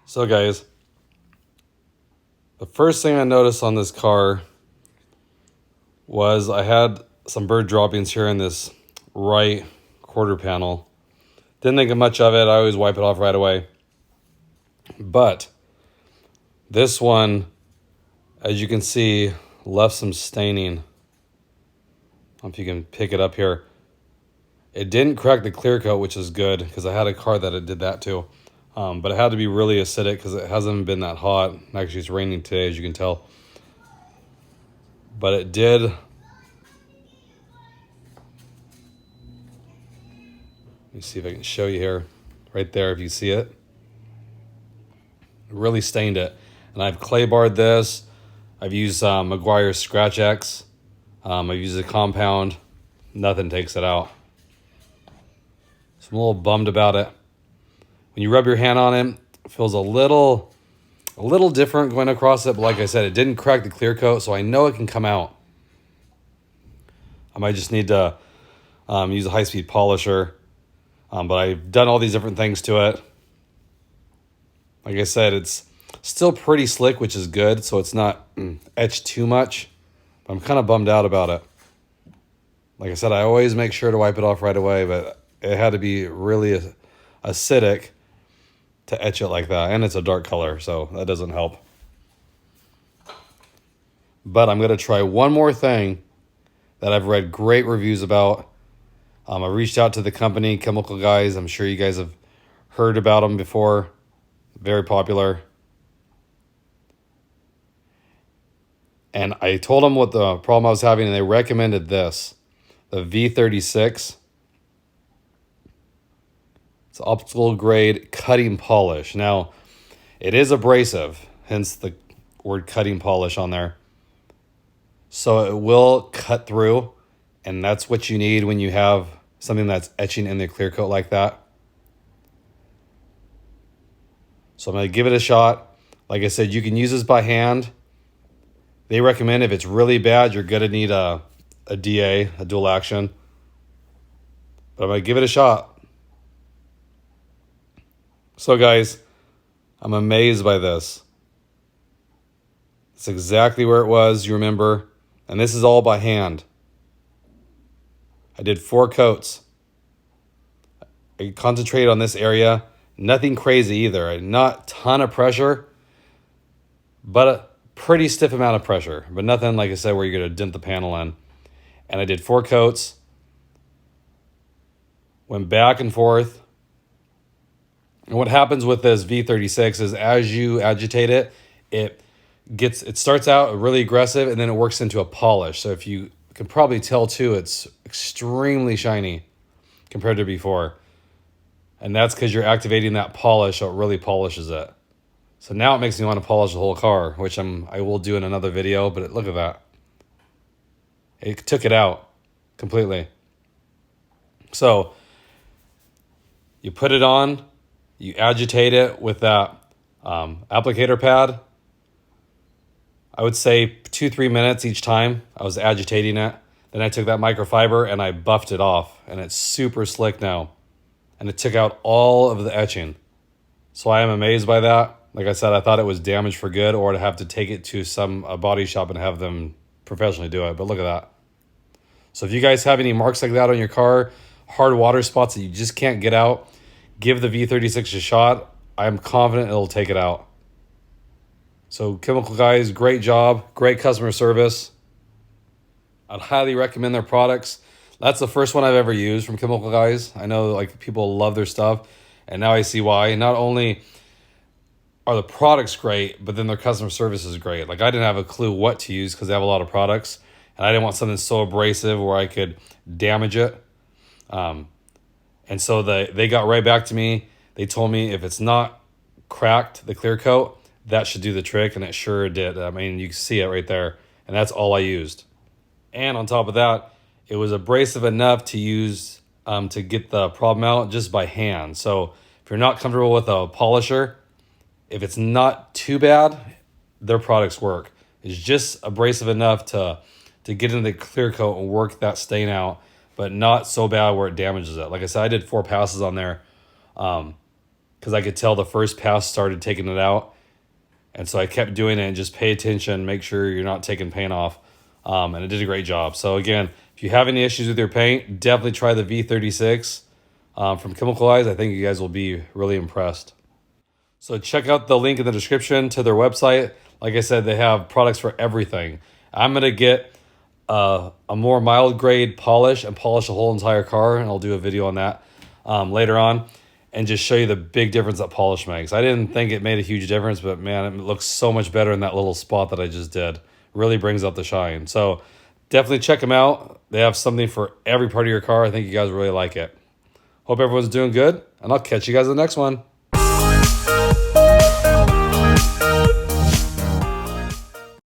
So guys, the first thing I noticed on this car was I had some bird droppings here in this right quarter panel. Didn't think much of it. I always wipe it off right away. But this one, as you can see, left some staining. I don't know if you can pick it up here. It didn't crack the clear coat, which is good because I had a car that it did that too. But it had to be really acidic because it hasn't been that hot. Actually, it's raining today, as you can tell. But it did. Let me see if I can show you here. Right there, if you see it. It really stained it. And I've clay barred this. I've used Meguiar's Scratch X. I've used a compound. Nothing takes it out. So I'm a little bummed about it. When you rub your hand on it, it feels a little different going across it. But like I said, it didn't crack the clear coat, so I know it can come out. I might just need to use a high-speed polisher. But I've done all these different things to it. Like I said, it's still pretty slick, which is good. So it's not etched too much. But I'm kind of bummed out about it. Like I said, I always make sure to wipe it off right away. But it had to be really acidic to etch it like that. And it's a dark color, so that doesn't help. But I'm going to try one more thing that I've read great reviews about. I reached out to the company, Chemical Guys. I'm sure you guys have heard about them before. Very popular. And I told them what the problem I was having, and they recommended this. The V36. It's optical grade cutting polish. Now, it is abrasive, hence the word cutting polish on there. So it will cut through, and that's what you need when you have something that's etching in the clear coat like that. So I'm going to give it a shot. Like I said, you can use this by hand. They recommend if it's really bad, you're going to need a DA, a dual action. But I'm going to give it a shot. So guys, I'm amazed by this. It's exactly where it was, you remember. And this is all by hand. I did 4 coats. I concentrated on this area. Nothing crazy either. Not a ton of pressure, but a pretty stiff amount of pressure. But nothing, like I said, where you're going to dent the panel in. And I did 4 coats. Went back and forth. And what happens with this V36 is as you agitate it, it starts out really aggressive and then it works into a polish. So if you can probably tell too, it's extremely shiny compared to before. And that's because you're activating that polish, so it really polishes it. So now it makes me want to polish the whole car, which I will do in another video, but look at that. It took it out completely. So you put it on, you agitate it with that applicator pad. I would say 2-3 minutes each time I was agitating it. Then I took that microfiber and I buffed it off, and it's super slick now. And it took out all of the etching. So I am amazed by that. Like I said, I thought it was damaged for good, or to have to take it to a body shop and have them professionally do it. But look at that. So if you guys have any marks like that on your car, hard water spots that you just can't get out, give the V36 a shot. I'm confident it'll take it out. So Chemical Guys, great job, great customer service. I'd highly recommend their products. That's the first one I've ever used from Chemical Guys. I know like people love their stuff, and now I see why. Not only are the products great, but then their customer service is great. Like I didn't have a clue what to use because they have a lot of products, and I didn't want something so abrasive where I could damage it. And so they got right back to me. They told me if it's not cracked, the clear coat, that should do the trick, and it sure did. I mean, you can see it right there, and that's all I used. And on top of that, it was abrasive enough to use to get the problem out just by hand. So if you're not comfortable with a polisher, if it's not too bad, their products work. It's just abrasive enough to get into the clear coat and work that stain out, but not so bad where it damages it. Like I said, I did 4 passes on there. because I could tell the first pass started taking it out. And so I kept doing it and just pay attention, make sure you're not taking paint off. And it did a great job. So again, if you have any issues with your paint, definitely try the V36 from Chemical Eyes. I think you guys will be really impressed. So check out the link in the description to their website. Like I said, they have products for everything. I'm going to get a more mild grade polish and polish the whole entire car, and I'll do a video on that later on and just show you the big difference that polish makes. I didn't think it made a huge difference, but man, it looks so much better in that little spot that I just did. Really brings out the shine. So definitely check them out. They have something for every part of your car. I think you guys really like it. Hope everyone's doing good, and I'll catch you guys in the next one.